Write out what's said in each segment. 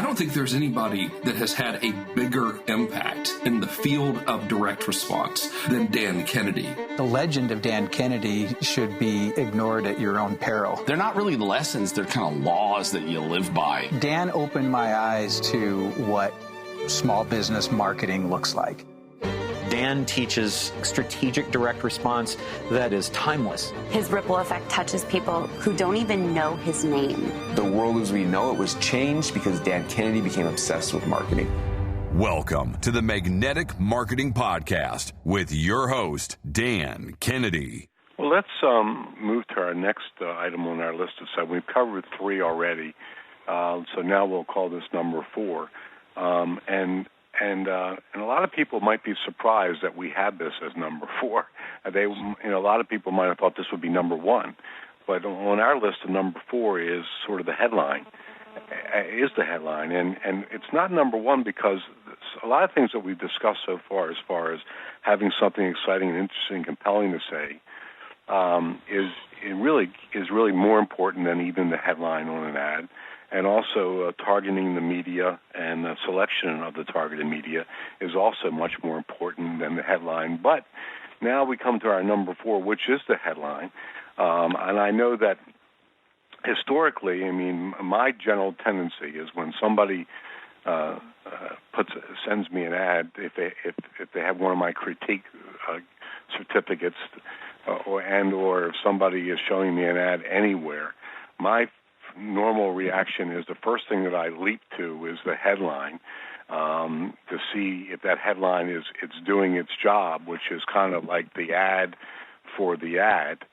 don't think there's anybody that has had a bigger impact in the field of direct response than Dan Kennedy. The legend of Dan Kennedy should be ignored at your own peril. They're not really lessons, they're kind of laws that you live by. Dan opened my eyes to what small business marketing looks like. Dan teaches strategic direct response that is timeless. His ripple effect touches people who don't even know his name. The world as we know it was changed because Dan Kennedy became obsessed with marketing. Welcome to the Magnetic Marketing Podcast with your host, Dan Kennedy. Well, let's move to our next item on our list of 7. We've covered 3 already, so now we'll call this number 4. And a lot of people might be surprised that we had this as number 4. A lot of people might have thought this would be number 1, but on our list of number 4 is sort of the headline. And it's not number 1 because a lot of things that we've discussed so far, as far as having something exciting and interesting and compelling to say, is really more important than even the headline on an ad. And also targeting the media and the selection of the targeted media is also much more important than the headline. But now we come to our number 4, which is the headline. And I know that historically, my general tendency is when somebody sends me an ad, if they have one of my critique certificates, or if somebody is showing me an ad anywhere, my normal reaction is the first thing that I leap to is the headline, to see if that headline it's doing its job, which is kind of like the ad for the ad.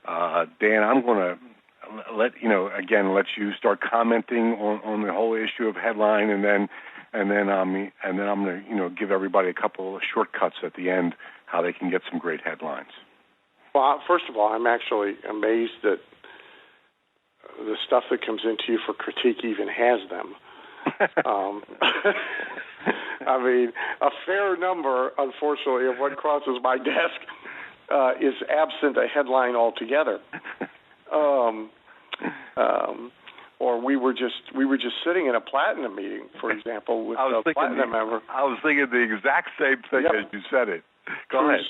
Dan, I'm going to let you start commenting on the whole issue of headline, and then I'm going to give everybody a couple of shortcuts at the end how they can get some great headlines. Well, first of all, I'm actually amazed that the stuff that comes into you for critique even has them. A fair number, unfortunately, of what crosses my desk is absent a headline altogether. Or we were just sitting in a platinum meeting, for example, with a platinum member. I was thinking the exact same thing as you said it. Go ahead.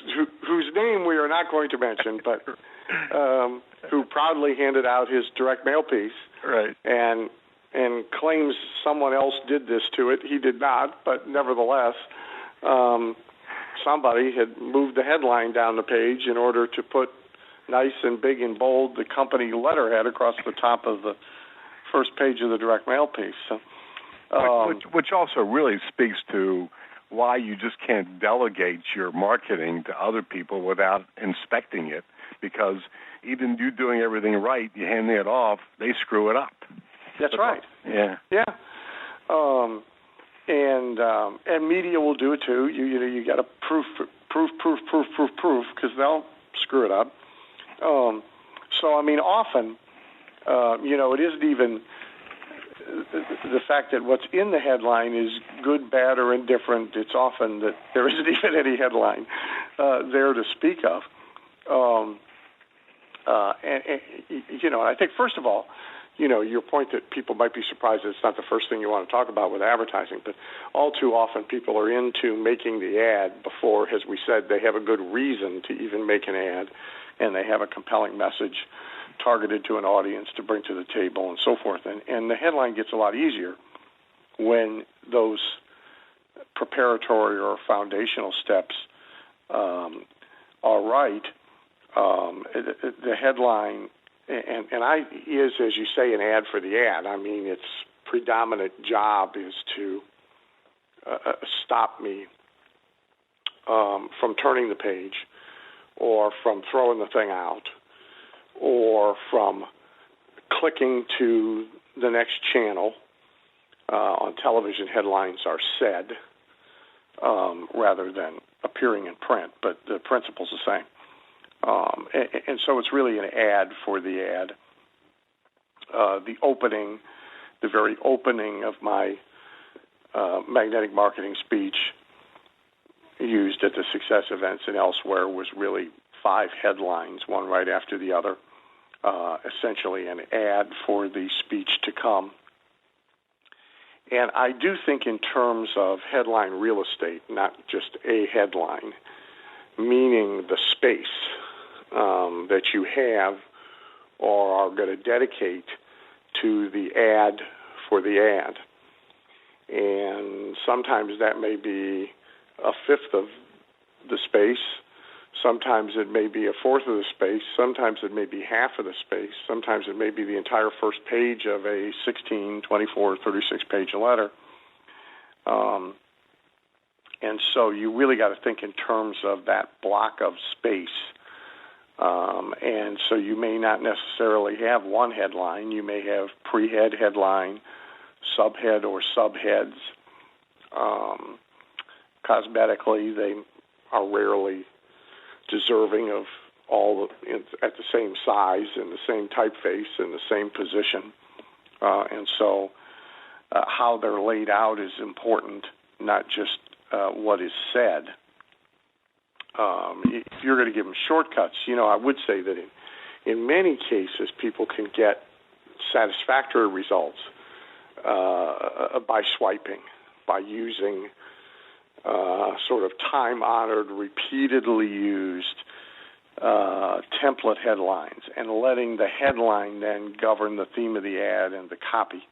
Whose name we are not going to mention, but who proudly handed out his direct mail piece, right? And claims someone else did this to it. He did not, but nevertheless, somebody had moved the headline down the page in order to put nice and big and bold the company letterhead across the top of the first page of the direct mail piece. So, which also really speaks to why you just can't delegate your marketing to other people without inspecting it, because even you doing everything right, you handing it off, they screw it up. That's right. Yeah. Yeah. And media will do it too. You got to proof, because they'll screw it up. Often, it isn't even the fact that what's in the headline is good, bad, or indifferent. It's often that there isn't even any headline there to speak of. I think, first of all, your point that people might be surprised that it's not the first thing you want to talk about with advertising, but all too often people are into making the ad before, as we said, they have a good reason to even make an ad, and they have a compelling message targeted to an audience to bring to the table and so forth. And the headline gets a lot easier when those preparatory or foundational steps are right. The headline is, as you say, an ad for the ad. Its predominant job is to stop me from turning the page, or from throwing the thing out, or from clicking to the next channel. On television, headlines are said rather than appearing in print, but the principle's the same. And so it's really an ad for the ad. The very opening of my magnetic marketing speech used at the success events and elsewhere was really 5 headlines, one right after the other, essentially an ad for the speech to come. And I do think in terms of headline real estate, not just a headline, meaning the space that you have or are going to dedicate to the ad for the ad. And sometimes that may be a fifth of the space. Sometimes it may be a fourth of the space. Sometimes it may be half of the space. Sometimes it may be the entire first page of a 16, 24, 36-page letter. And so you really got to think in terms of that block of space. And so you may not necessarily have one headline. You may have pre-head, headline, subhead, or subheads. Cosmetically, they are rarely deserving of all at the same size and the same typeface and the same position. And so how they're laid out is important, not just what is said. If you're going to give them shortcuts, I would say that in many cases people can get satisfactory results by swiping, by using sort of time-honored, repeatedly used template headlines and letting the headline then govern the theme of the ad and the copy.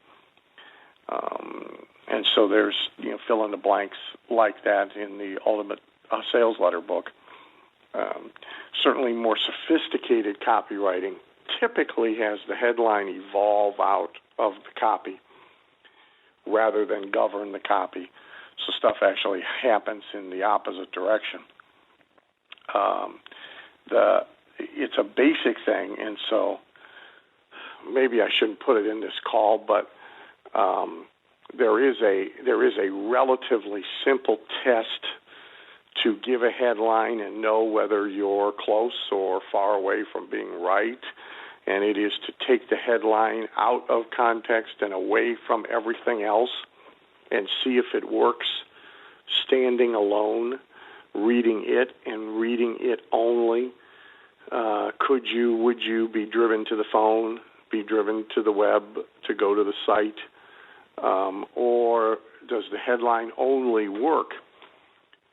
And so there's, fill in the blanks like that in the Ultimate Sales Letter book. Certainly more sophisticated copywriting typically has the headline evolve out of the copy rather than govern the copy. So stuff actually happens in the opposite direction. It's a basic thing, and so maybe I shouldn't put it in this call, but there is a relatively simple test to give a headline and know whether you're close or far away from being right, and it is to take the headline out of context and away from everything else and see if it works standing alone, reading it and reading it only. Would you be driven to the phone, be driven to the web to go to the site, or does the headline only work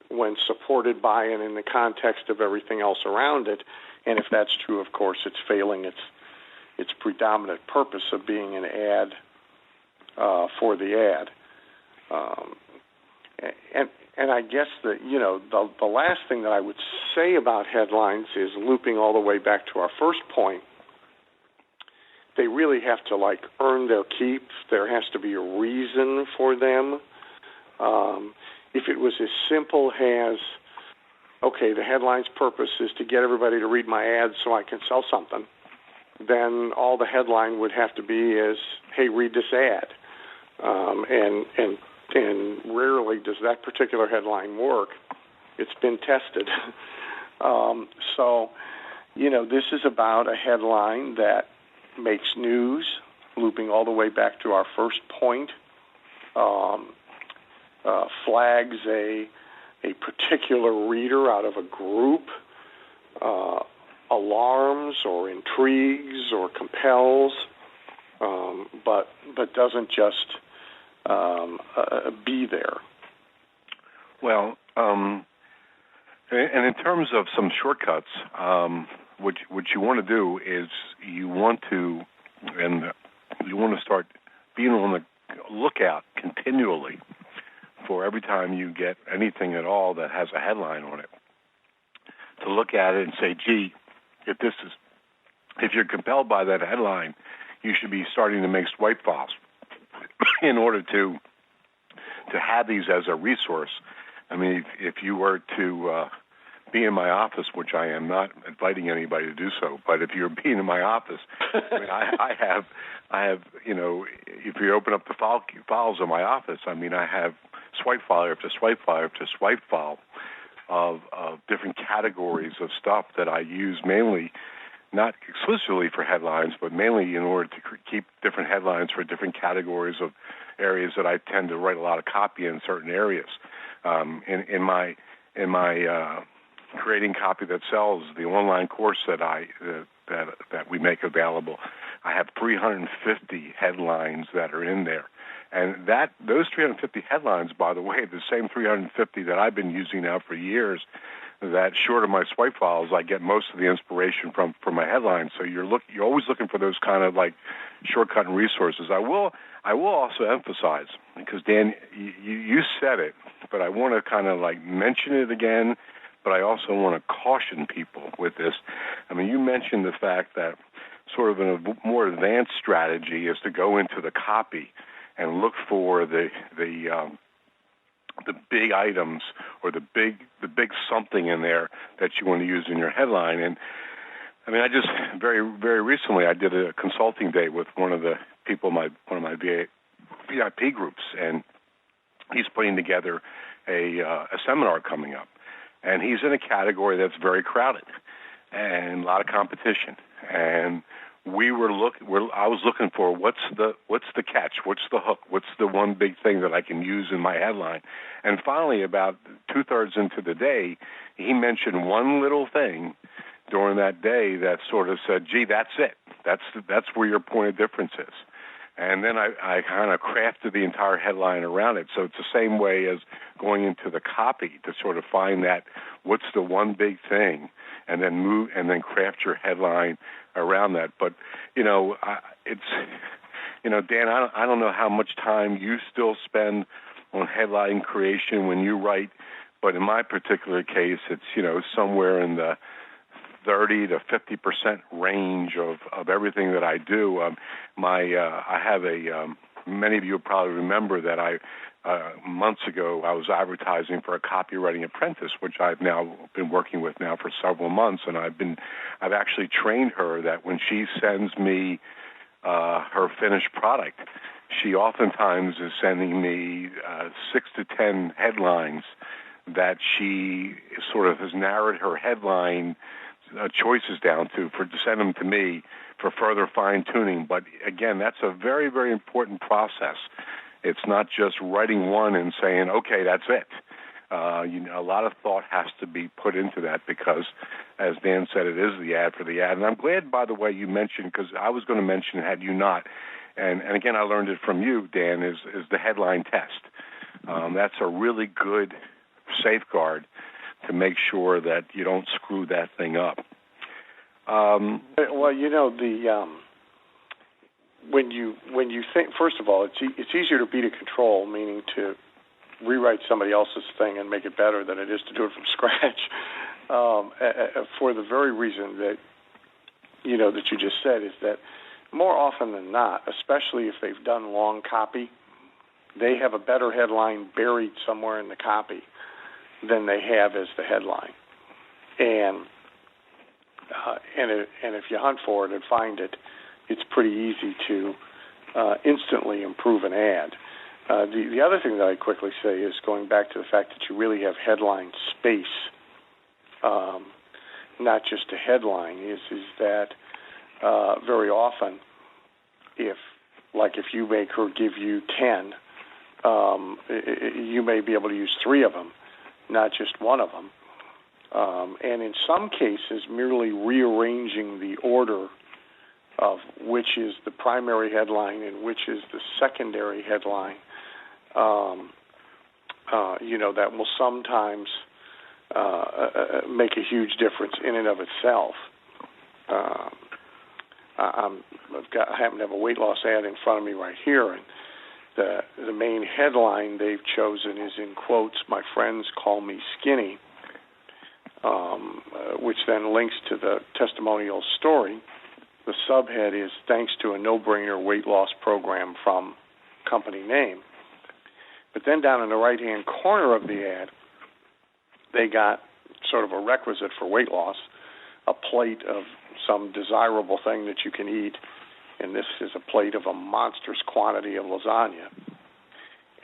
when supported by and in the context of everything else around it? And if that's true, of course, it's failing its predominant purpose of being an ad for the ad. And I guess that, the last thing that I would say about headlines is looping all the way back to our first point. They really have to, earn their keep. There has to be a reason for them. If it was as simple as, okay, the headline's purpose is to get everybody to read my ad so I can sell something, then all the headline would have to be is, hey, read this ad. And rarely does that particular headline work. It's been tested. So, this is about a headline that makes news, looping all the way back to our first point, flags a particular reader out of a group, alarms or intrigues or compels, but doesn't just be there. Well, and in terms of some shortcuts, what you want to do is you want to start being on the lookout continually for every time you get anything at all that has a headline on it, to look at it and say, gee, if you're compelled by that headline, you should be starting to make swipe files in order to have these as a resource. I mean, if you were to be in my office, which I am not inviting anybody to do so, but if you're being in my office, I mean, I have, if you open up the files in my office, I mean, I have swipe file after swipe file after swipe file of different categories of stuff that I use mainly, not exclusively for headlines, but mainly in order to keep different headlines for different categories of areas that I tend to write a lot of copy in certain areas. In my Creating Copy That Sells, the online course that we make available, I have 350 headlines that are in there, And those 350 headlines, by the way, the same 350 that I've been using now for years, that short of my swipe files, I get most of the inspiration from my headlines. So you're always looking for those kind of like shortcut and resources. I will also emphasize, because Dan, you said it, but I want to kind of like mention it again, but I also want to caution people with this. I mean, you mentioned the fact that sort of a more advanced strategy is to go into the copy and look for the big items or the big something in there that you want to use in your headline. And I mean, I just very, very recently I did a consulting day with one of the people, one of my VIP groups, and he's putting together a seminar coming up, and he's in a category that's very crowded and a lot of competition. And I was looking for what's the catch, what's the hook, what's the one big thing that I can use in my headline. And finally, about 2/3 into the day, he mentioned one little thing during that day that sort of said, "Gee, that's it. That's where your point of difference is." And then I kind of crafted the entire headline around it. So it's the same way as going into the copy to sort of find that what's the one big thing, and then craft your headline around that. But Dan, I don't know how much time you still spend on headline creation when you write, but in my particular case, it's somewhere in the 30 to 50% range of everything that I do. I have many of you probably remember that months ago I was advertising for a copywriting apprentice, which I've now been working with now for several months, and I've actually trained her that when she sends me her finished product, she oftentimes is sending me 6 to 10 headlines that she sort of has narrowed her headline choices down to send them to me for further fine-tuning. But again, that's a very, very important process. It's not just writing one and saying, okay, that's it. A lot of thought has to be put into that because, as Dan said, it is the ad for the ad. And I'm glad, by the way, you mentioned, because I was going to mention it had you not, and again, I learned it from you, Dan, is the headline test. That's a really good safeguard to make sure that you don't screw that thing up. Well, when you think, first of all, it's easier to be to control, meaning to rewrite somebody else's thing and make it better than it is to do it from scratch. For the very reason that you just said, is that more often than not, especially if they've done long copy, they have a better headline buried somewhere in the copy than they have as the headline. And if you hunt for it and find it, it's pretty easy to instantly improve an ad. The other thing that I quickly say is, going back to the fact that you really have headline space, not just a headline, is that very often, if you make her give you 10, you may be able to use 3 of them, not just one of them. And in some cases, merely rearranging the order of which is the primary headline and which is the secondary headline, that will sometimes make a huge difference in and of itself. I happen to have a weight loss ad in front of me right here, and the main headline they've chosen is, in quotes, "My friends call me skinny," which then links to the testimonial story. The subhead is, "Thanks to a no-brainer weight loss program from company name." But then down in the right-hand corner of the ad, they got sort of a requisite for weight loss, a plate of some desirable thing that you can eat, and this is a plate of a monstrous quantity of lasagna.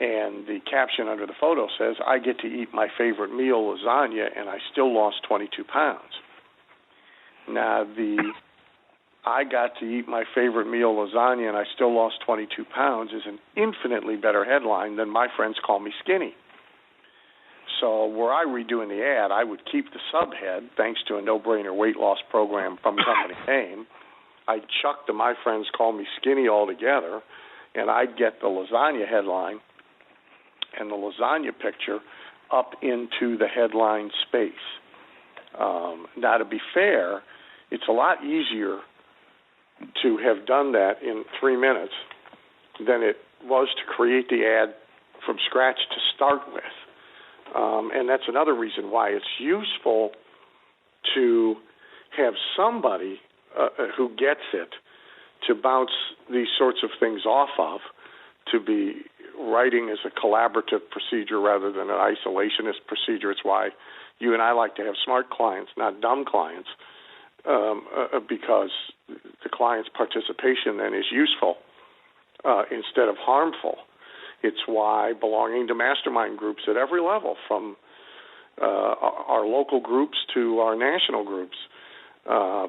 And the caption under the photo says, "I get to eat my favorite meal, lasagna, and I still lost 22 pounds. Now, the "I got to eat my favorite meal, lasagna, and I still lost 22 pounds" is an infinitely better headline than "My friends call me skinny." So were I redoing the ad, I would keep the subhead, "Thanks to a no-brainer weight loss program from company name." I'd chuck the "My friends call me skinny" altogether, and I'd get the lasagna headline and the lasagna picture up into the headline space. Now, to be fair, it's a lot easier to have done that in 3 minutes than it was to create the ad from scratch to start with. And that's another reason why it's useful to have somebody who gets it to bounce these sorts of things off of, to be writing as a collaborative procedure rather than an isolationist procedure. It's why you and I like to have smart clients, not dumb clients, because the client's participation then is useful instead of harmful. It's why belonging to mastermind groups at every level, from our local groups to our national groups,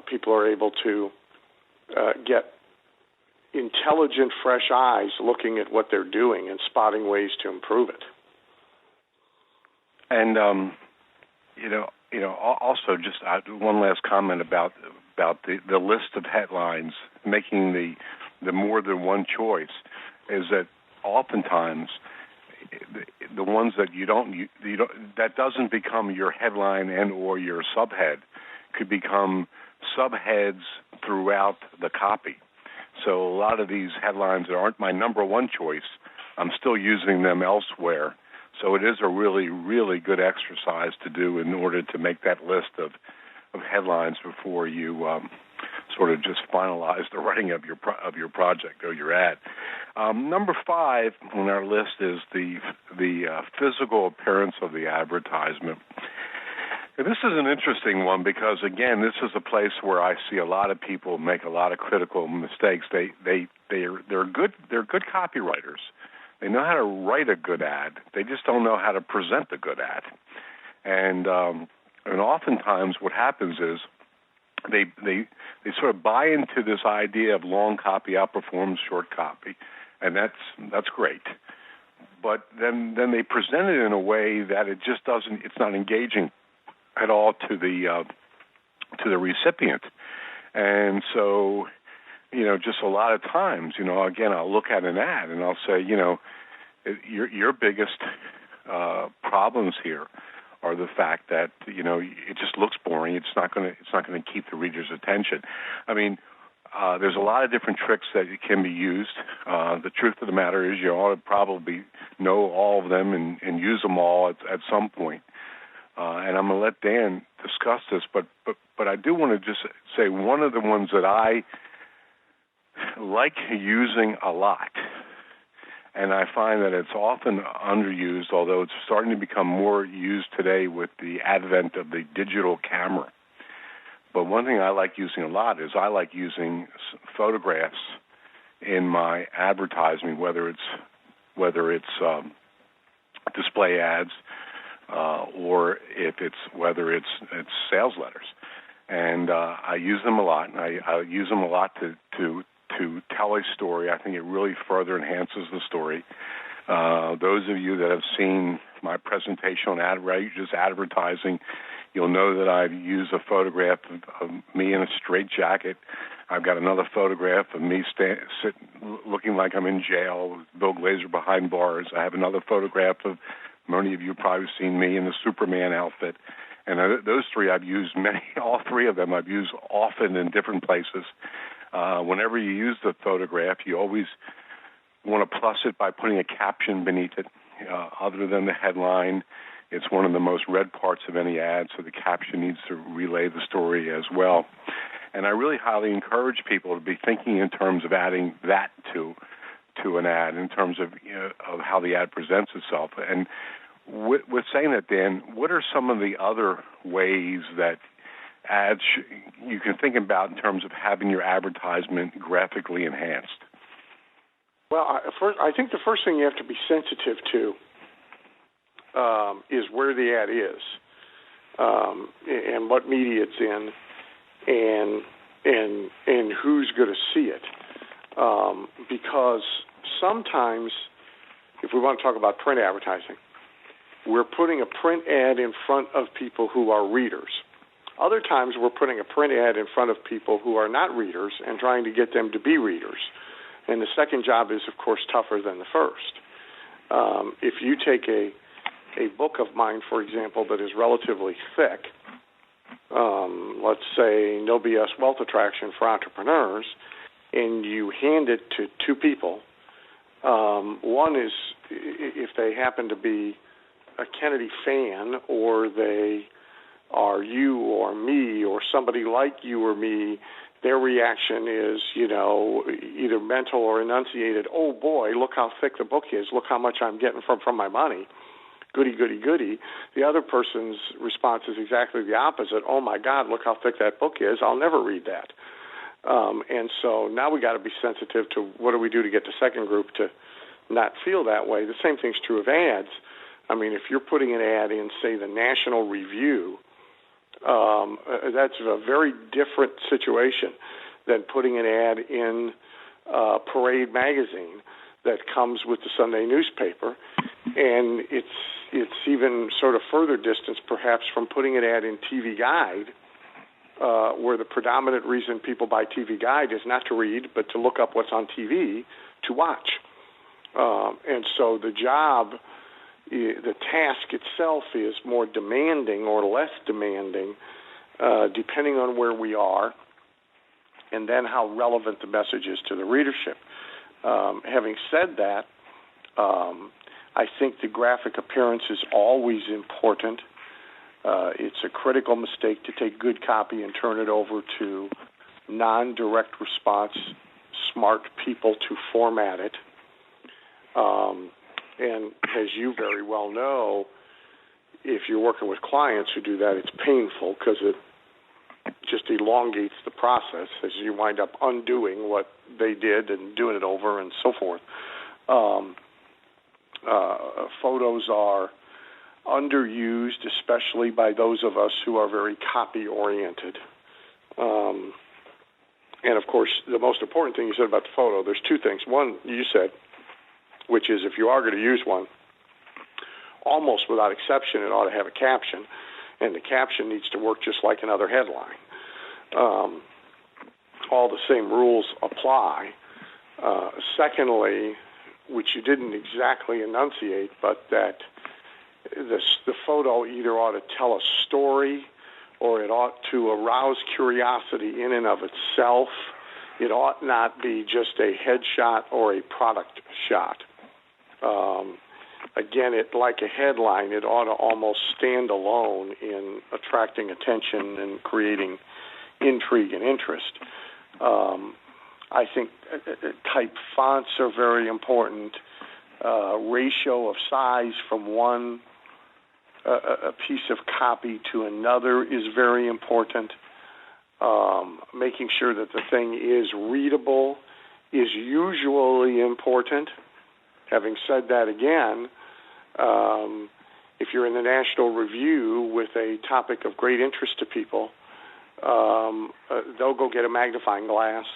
people are able to get intelligent, fresh eyes looking at what they're doing and spotting ways to improve it. And also just one last comment about the list of headlines, making the more than one choice, is that oftentimes the ones that you don't that doesn't become your headline and or your subhead could become subheads throughout the copy. So a lot of these headlines that aren't my number one choice, I'm still using them elsewhere. So it is a really, really good exercise to do in order to make that list of headlines before you sort of just finalize the writing of your project or your ad. Number 5 on our list is the physical appearance of the advertisement. And this is an interesting one because, again, this is a place where I see a lot of people make a lot of critical mistakes. They're good copywriters. They know how to write a good ad. They just don't know how to present a good ad. And oftentimes what happens is they sort of buy into this idea of long copy outperforms short copy, and that's great. But then they present it in a way that it just doesn't. It's not engaging at all to the recipient. And so, just a lot of times, again, I'll look at an ad and I'll say, your biggest problems here are the fact that it just looks boring. It's not going to keep the reader's attention. I mean, there's a lot of different tricks that can be used. The truth of the matter is, you ought to probably know all of them and use them all at some point. And I'm going to let Dan discuss this, but I do want to just say one of the ones that I like using a lot, and I find that it's often underused, although it's starting to become more used today with the advent of the digital camera. But one thing I like using a lot is I like using photographs in my advertising, whether it's display ads, or whether it's sales letters, and I use them a lot, and I use them a lot to tell a story. I think it really further enhances the story. Those of you that have seen my presentation on outrageous advertising, you'll know that I've used a photograph of me in a straitjacket. I've got another photograph of me looking like I'm in jail with Bill Glazer behind bars. I have another photograph of many of you probably seen me in the Superman outfit. And those three I've used all three of them I've used often in different places. Whenever you use the photograph, you always want to plus it by putting a caption beneath it. Other than the headline, it's one of the most read parts of any ad, so the caption needs to relay the story as well. And I really highly encourage people to be thinking in terms of adding that to an ad, in terms of of how the ad presents itself. And with saying that, Dan, what are some of the other ways that ads you can think about in terms of having your advertisement graphically enhanced? Well, I think the first thing you have to be sensitive to is where the ad is, and what media it's in, and who's going to see it. Because sometimes, if we want to talk about print advertising, we're putting a print ad in front of people who are readers. Other times we're putting a print ad in front of people who are not readers and trying to get them to be readers. And the second job is, of course, tougher than the first. If you take a book of mine, for example, that is relatively thick, let's say No BS Wealth Attraction for Entrepreneurs, and you hand it to two people, one is if they happen to be a Kennedy fan, or they are you or me or somebody like you or me, their reaction is, either mental or enunciated, oh boy, look how thick the book is, look how much I'm getting from my money, goody, goody, goody. The other person's response is exactly the opposite, oh my God, look how thick that book is, I'll never read that. And so now we got to be sensitive to what do we do to get the second group to not feel that way. The same thing's true of ads. I mean, if you're putting an ad in, say, the National Review, that's a very different situation than putting an ad in Parade magazine that comes with the Sunday newspaper, and it's even sort of further distance perhaps from putting an ad in TV Guide, where the predominant reason people buy TV Guide is not to read but to look up what's on TV to watch. And so the task itself is more demanding or less demanding, depending on where we are, and then how relevant the message is to the readership. Having said that, I think the graphic appearance is always important. It's a critical mistake to take good copy and turn it over to non-direct response smart people to format it. And as you very well know, if you're working with clients who do that, it's painful because it just elongates the process as you wind up undoing what they did and doing it over and so forth. Photos are underused, especially by those of us who are very copy-oriented. And, of course, the most important thing you said about the photo, there's two things. One, you said, which is if you are going to use one, almost without exception, it ought to have a caption, and the caption needs to work just like another headline. All the same rules apply. Secondly, which you didn't exactly enunciate, but that the photo either ought to tell a story or it ought to arouse curiosity in and of itself. It ought not be just a headshot or a product shot. Again, like a headline, it ought to almost stand alone in attracting attention and creating intrigue and interest. I think type fonts are very important. Ratio of size from one a piece of copy to another is very important. Making sure that the thing is readable is usually important. Having said that, again, if you're in the National Review with a topic of great interest to people, they'll go get a magnifying glass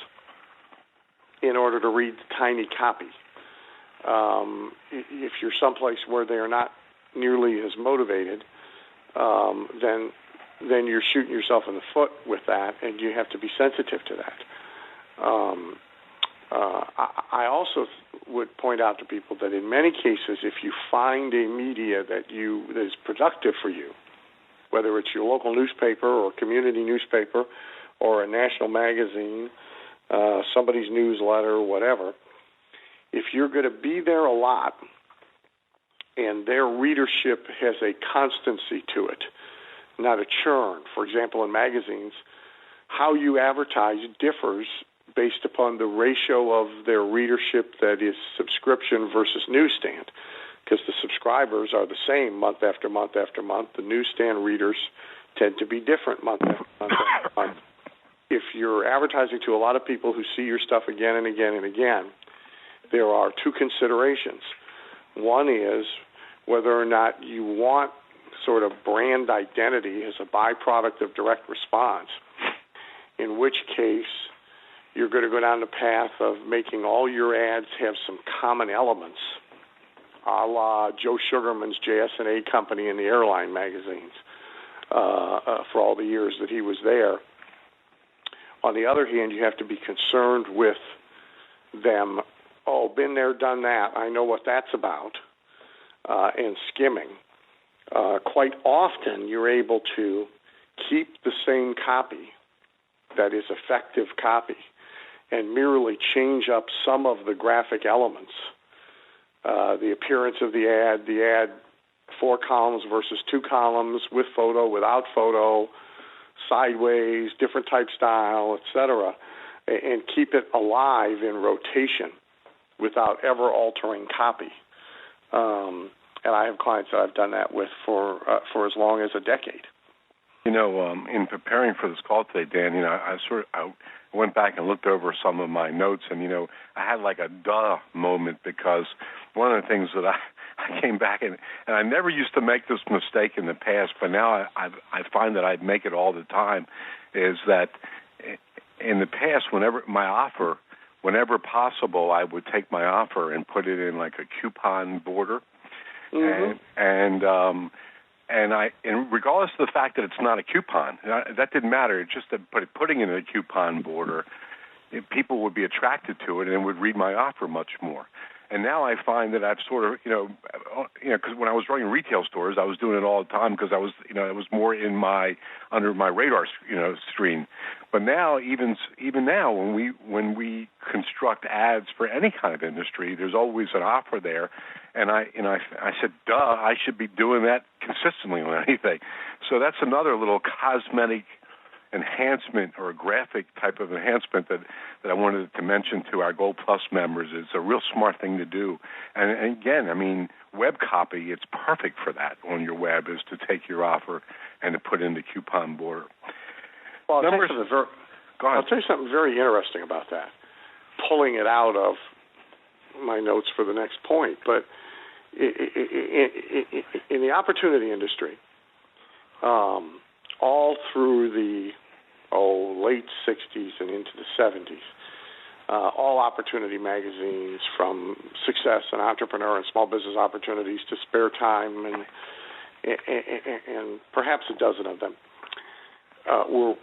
in order to read the tiny copy. If you're someplace where they are not nearly as motivated, then you're shooting yourself in the foot with that, and you have to be sensitive to that. I also would point out to people that in many cases, if you find a media that is productive for you, whether it's your local newspaper or community newspaper or a national magazine, somebody's newsletter, whatever, if you're going to be there a lot and their readership has a constancy to it, not a churn. For example, in magazines, how you advertise differs based upon the ratio of their readership that is subscription versus newsstand, because the subscribers are the same month after month after month. The newsstand readers tend to be different month after month after month. If you're advertising to a lot of people who see your stuff again and again and again, there are two considerations. One is whether or not you want sort of brand identity as a byproduct of direct response, in which case you're going to go down the path of making all your ads have some common elements, a la Joe Sugarman's JS&A company in the airline magazines for all the years that he was there. On the other hand, you have to be concerned with them, oh, been there, done that, I know what that's about, and skimming, quite often you're able to keep the same copy that is effective copy and merely change up some of the graphic elements, the appearance of the ad 4 columns versus 2 columns, with photo, without photo, sideways, different type style, etc., and keep it alive in rotation without ever altering copy. And I have clients that I've done that with for as long as a decade. You know, in preparing for this call today, Dan, I went back and looked over some of my notes, and I had like a duh moment, because one of the things that I came back and I never used to make this mistake in the past, but now I find that I make it all the time, is that in the past, whenever possible, I would take my offer and put it in like a coupon border, and regardless of the fact that it's not a coupon, that didn't matter. It's just that putting it in a coupon border, people would be attracted to it and would read my offer much more. And now I find that I've sort of, because when I was running retail stores, I was doing it all the time because I was, it was more under my radar, screen. But now, even now, when we construct ads for any kind of industry, there's always an offer there. And I said, duh, I should be doing that consistently on anything. So that's another little cosmetic enhancement, or a graphic type of enhancement that I wanted to mention to our Gold Plus members. It's a real smart thing to do. And again, I mean, web copy, it's perfect for that on your web, is to take your offer and to put in the coupon border. Well, I'll tell you something very interesting about that, pulling it out of my notes for the next point. But in the opportunity industry, all through the late 60s and into the 70s, all opportunity magazines, from Success and Entrepreneur and Small Business Opportunities to Spare Time and perhaps a dozen of them, were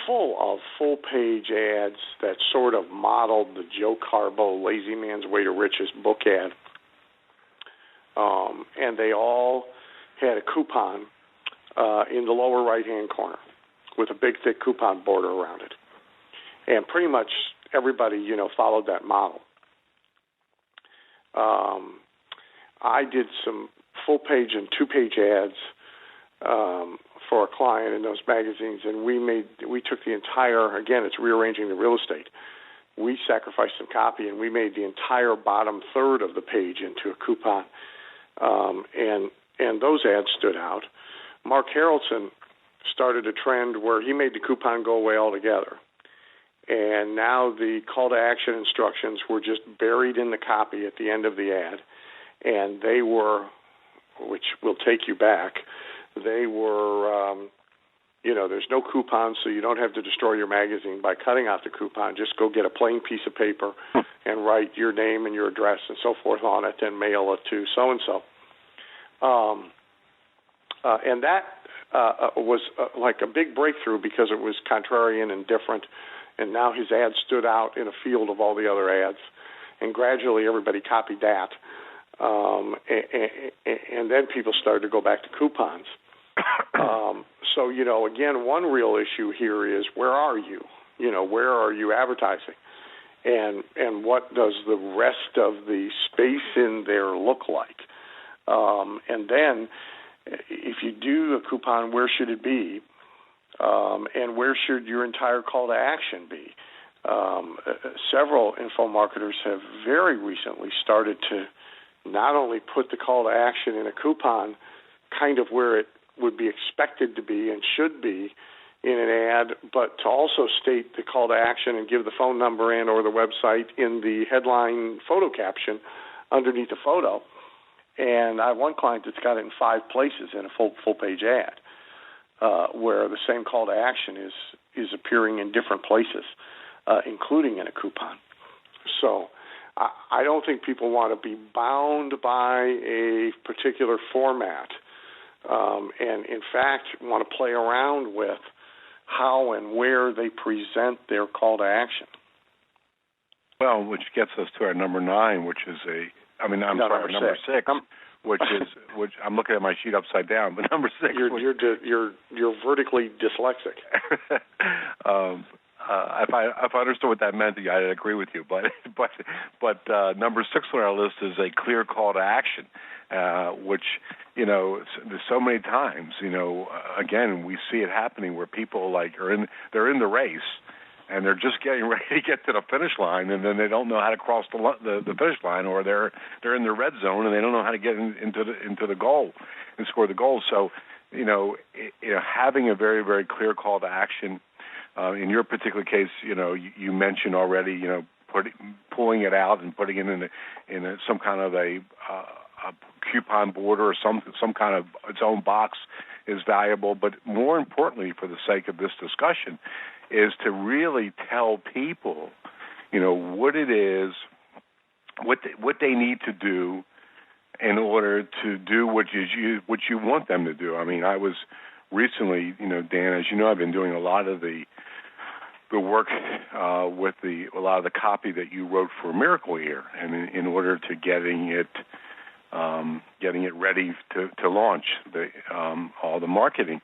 full of full-page ads that sort of modeled the Joe Carbo Lazy Man's Way to Riches book ad. And they all had a coupon in the lower right-hand corner with a big, thick coupon border around it. And pretty much everybody, followed that model. I did some full-page and two-page ads for a client in those magazines, and we took the entire, again, it's rearranging the real estate. We sacrificed some copy, and we made the entire bottom third of the page into a coupon, and those ads stood out. Mark Harrelson started a trend where he made the coupon go away altogether. And now the call to action instructions were just buried in the copy at the end of the ad. And they were, which will take you back, they were, there's no coupon, so you don't have to destroy your magazine by cutting out the coupon. Just go get a plain piece of paper and write your name and your address and so forth on it, then mail it to so-and-so. And that was like a big breakthrough because it was contrarian and different, and now his ad stood out in a field of all the other ads, and gradually everybody copied that. And then people started to go back to coupons. So, again, one real issue here is where are you? Where are you advertising? And what does the rest of the space in there look like? And then if you do a coupon, where should it be? And where should your entire call to action be? Several info marketers have very recently started to not only put the call to action in a coupon kind of where it would be expected to be and should be in an ad, but to also state the call to action and give the phone number and or the website in the headline photo caption underneath the photo. And I have one client that's got it in 5 places in a full-page ad, where the same call to action is appearing in different places, including in a coupon. So I don't think people want to be bound by a particular format, and in fact want to play around with how and where they present their call to action. Well, which gets us to our number 9, which is number 6, which I'm looking at my sheet upside down. But number 6, you're vertically dyslexic. If I understood what that meant, I'd agree with you. But number 6 on our list is a clear call to action, which there's so many times. Again, we see it happening where people they're in the race. And they're just getting ready to get to the finish line, and then they don't know how to cross the finish line, or they're in the red zone and they don't know how to get into the goal and score the goal. So, having a very, very clear call to action. In your particular case, you mentioned already, pulling it out and putting it in some kind of a coupon board or some kind of its own box is valuable. But more importantly, for the sake of this discussion, is to really tell people, what it is, what they need to do in order to do what you want them to do. I mean, I was recently, Dan, as you know, I've been doing a lot of the work with a lot of the copy that you wrote for Miracle Year, and in order to getting it ready to launch all the marketing.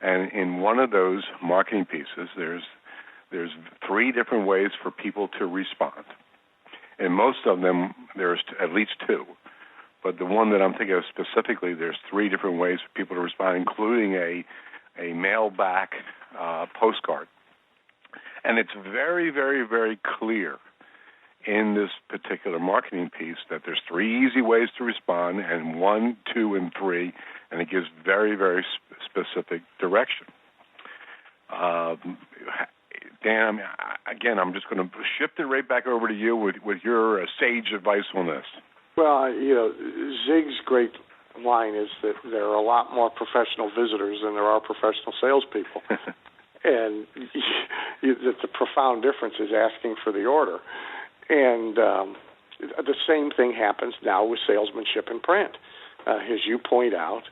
And in one of those marketing pieces, there's 3 different ways for people to respond. And most of them, there's at least 2. But the one that I'm thinking of specifically, there's 3 different ways for people to respond, including a mail-back postcard. And it's very, very, very clear in this particular marketing piece that there's 3 easy ways to respond, and 1, 2, and 3, and it gives very, very specific direction. Dan, again, I'm just going to shift it right back over to you with your sage advice on this. Well, Zig's great line is that there are a lot more professional visitors than there are professional salespeople. And the profound difference is asking for the order. And the same thing happens now with salesmanship in print. As you point out,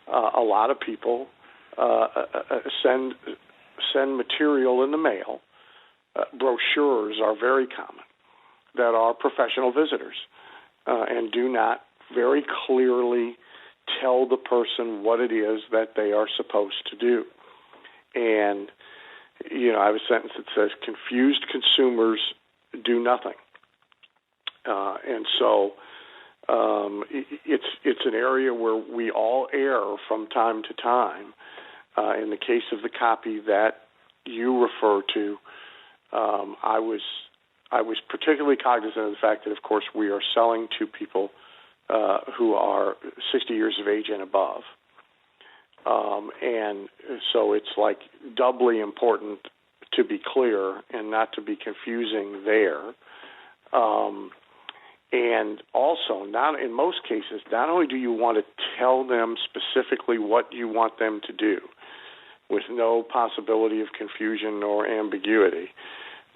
a lot of people send material in the mail. Brochures are very common that are professional visitors and do not very clearly tell the person what it is that they are supposed to do. And, I have a sentence that says, confused consumers do nothing. And so it's an area where we all err from time to time. In the case of the copy that you refer to, I was particularly cognizant of the fact that, of course, we are selling to people who are 60 years of age and above. And so it's like doubly important to be clear and not to be confusing there. And also, in most cases, not only do you want to tell them specifically what you want them to do with no possibility of confusion or ambiguity,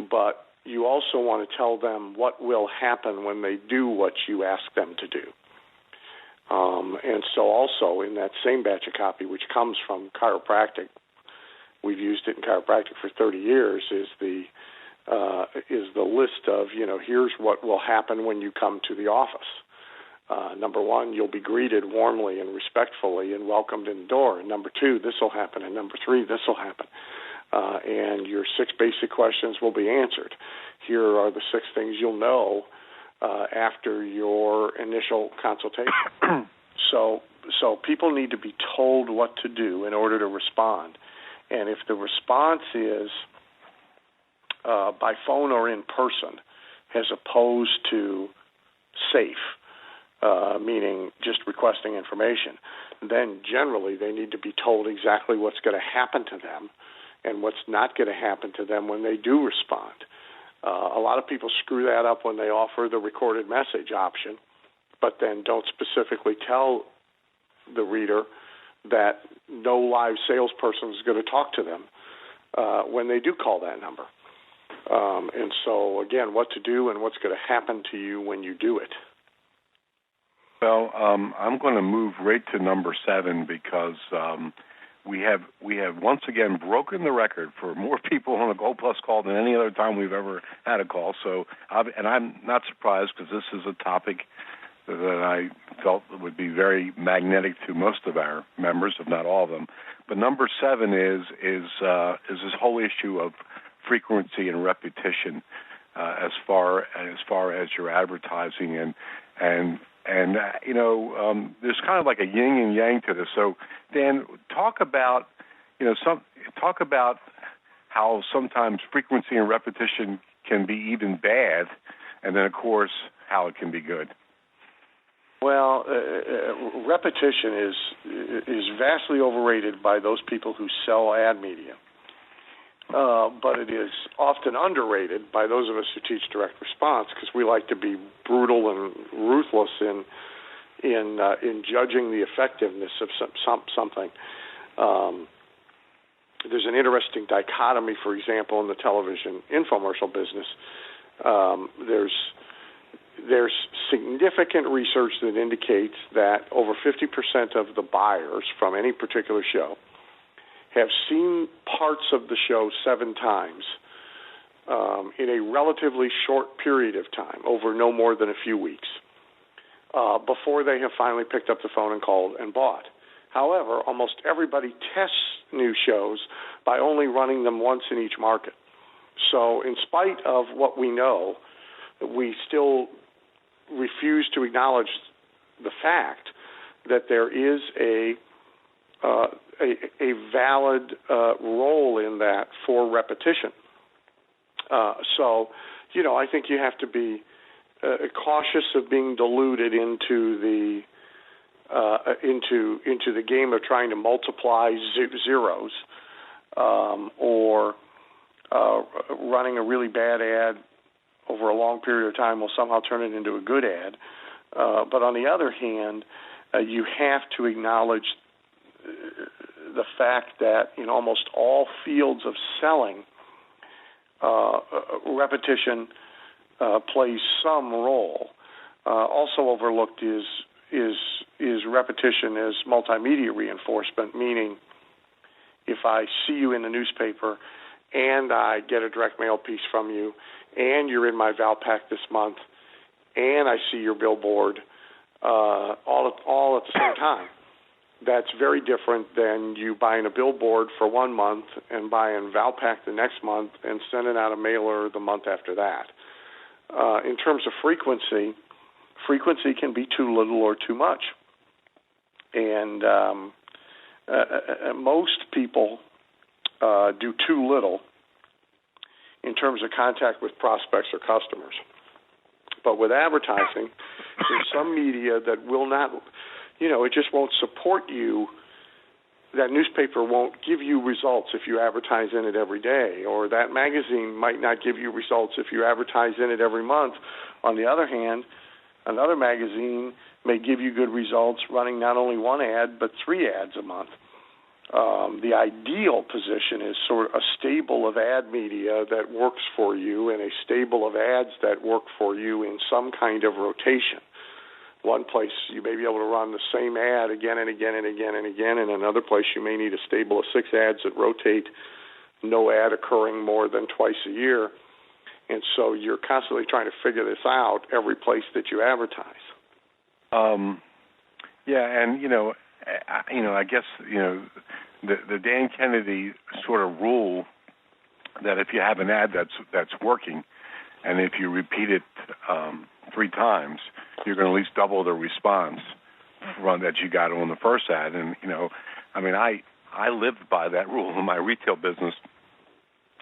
but you also want to tell them what will happen when they do what you ask them to do. And so also in that same batch of copy, which comes from chiropractic, we've used it in chiropractic for 30 years, is the list of, here's what will happen when you come to the office. Number 1, you'll be greeted warmly and respectfully and welcomed in the door. And number 2, this will happen. And number 3, this will happen. And your 6 basic questions will be answered. Here are the 6 things you'll know after your initial consultation. So people need to be told what to do in order to respond. And if the response is by phone or in person, as opposed to safe, meaning just requesting information, then generally they need to be told exactly what's going to happen to them and what's not going to happen to them when they do respond. A lot of people screw that up when they offer the recorded message option, but then don't specifically tell the reader that no live salesperson is going to talk to them when they do call that number. And so, again, what to do and what's going to happen to you when you do it. Well, I'm going to move right to number 7 because we have once again broken the record for more people on a Gold Plus call than any other time we've ever had a call. So, and I'm not surprised because this is a topic that I felt would be very magnetic to most of our members, if not all of them. But number 7 is this whole issue of frequency and repetition as far as your advertising and there's kind of like a yin and yang to this. So, Dan, talk about how sometimes frequency and repetition can be even bad, and then of course how it can be good. Well, repetition is vastly overrated by those people who sell ad media, but it is often underrated by those of us who teach direct response because we like to be brutal and ruthless in judging the effectiveness of something. There's an interesting dichotomy, for example, in the television infomercial business. There's significant research that indicates that over 50% of the buyers from any particular show have seen parts of the show 7 times in a relatively short period of time, over no more than a few weeks, before they have finally picked up the phone and called and bought. However, almost everybody tests new shows by only running them once in each market. So in spite of what we know, we still refuse to acknowledge the fact that there is a valid role in that for repetition. So, I think you have to be cautious of being deluded into the game of trying to multiply zeros, or running a really bad ad over a long period of time will somehow turn it into a good ad. But on the other hand, you have to acknowledge the fact that in almost all fields of selling, repetition plays some role. Also overlooked is repetition as multimedia reinforcement, meaning if I see you in the newspaper and I get a direct mail piece from you and you're in my Valpak this month and I see your billboard all at the same time, that's very different than you buying a billboard for 1 month and buying Valpak the next month and sending out a mailer the month after that. In terms of frequency can be too little or too much. And most people do too little in terms of contact with prospects or customers. But with advertising, there's some media that will not, it just won't support you. That newspaper won't give you results if you advertise in it every day, or that magazine might not give you results if you advertise in it every month. On the other hand, another magazine may give you good results running not only 1 ad, but 3 ads a month. The ideal position is sort of a stable of ad media that works for you and a stable of ads that work for you in some kind of rotation. One place you may be able to run the same ad again and again and again and again, and another place you may need a stable of 6 ads that rotate, no ad occurring more than twice a year. And so you're constantly trying to figure this out every place that you advertise. I guess, the Dan Kennedy sort of rule that if you have an ad that's working, and if you repeat it 3 times, you're going to at least double the response that you got on the first ad. And, I lived by that rule in my retail business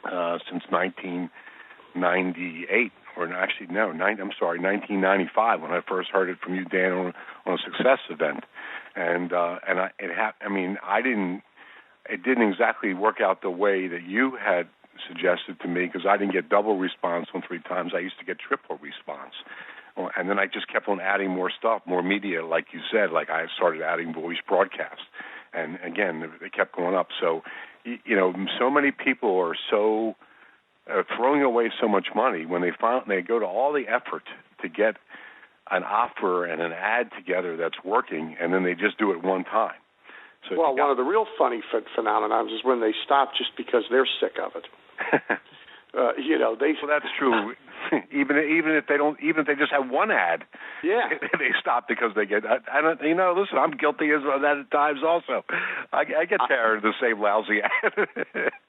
since 1998, or actually, no, 1995, when I first heard it from you, Dan, on a success event. It didn't exactly work out the way that you had suggested to me, because I didn't get double response on 3 times. I used to get triple response. And then I just kept on adding more stuff, more media, like you said, like I started adding voice broadcast. And again, it kept going up. So, so many people are so throwing away so much money when they go to all the effort to get an offer and an ad together that's working, and then they just do it 1 time. So one of the real funny phenomenons is when they stop just because they're sick of it. Well, that's true. even if they just have one ad, they stop because they get. Listen, I'm guilty of that at times also. I get tired of the same lousy ad.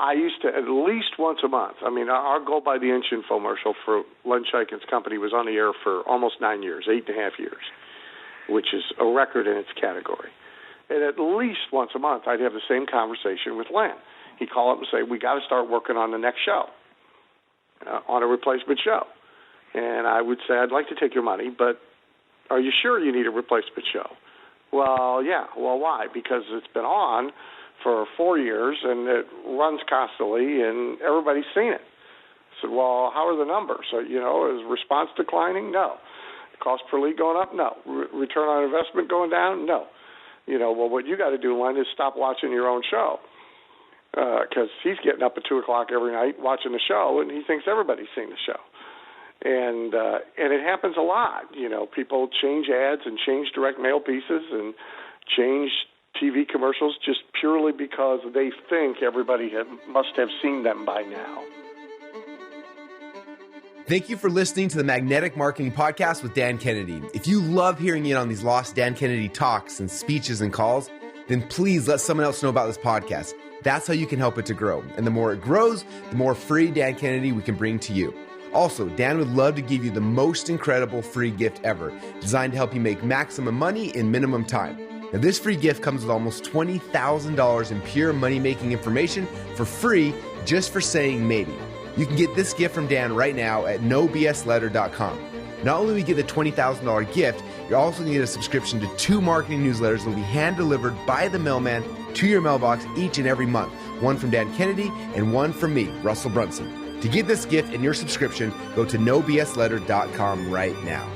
I used to at least once a month. I mean, our Go by the Inch infomercial for Len Chaikin's company was on the air for almost 9 years, 8.5 years, which is a record in its category. And at least once a month, I'd have the same conversation with Len. He'd call up and say, "We got to start working on the next show." On a replacement show. And I would say, "I'd like to take your money, but are you sure you need a replacement show?" "Well, yeah." "Well, why?" "Because it's been on for 4 years and it runs constantly and everybody's seen it." I said, "Well, how are the numbers? Is response declining?" "No." "Cost per lead going up?" "No." "Return on investment going down?" "No." "Well, what you got to do, Len, is stop watching your own show." Because he's getting up at 2 o'clock every night watching the show, and he thinks everybody's seen the show. And it happens a lot. People change ads and change direct mail pieces and change TV commercials just purely because they think everybody must have seen them by now. Thank you for listening to the Magnetic Marketing Podcast with Dan Kennedy. If you love hearing in on these lost Dan Kennedy talks and speeches and calls, then please let someone else know about this podcast. That's how you can help it to grow. And the more it grows, the more free Dan Kennedy we can bring to you. Also, Dan would love to give you the most incredible free gift ever, designed to help you make maximum money in minimum time. Now, this free gift comes with almost $20,000 in pure money-making information for free just for saying maybe. You can get this gift from Dan right now at nobsletter.com. Not only will you get the $20,000 gift, you're also going to get a subscription to 2 marketing newsletters that will be hand-delivered by the mailman to your mailbox each and every month. One from Dan Kennedy and one from me, Russell Brunson. To get this gift and your subscription, go to nobsletter.com right now.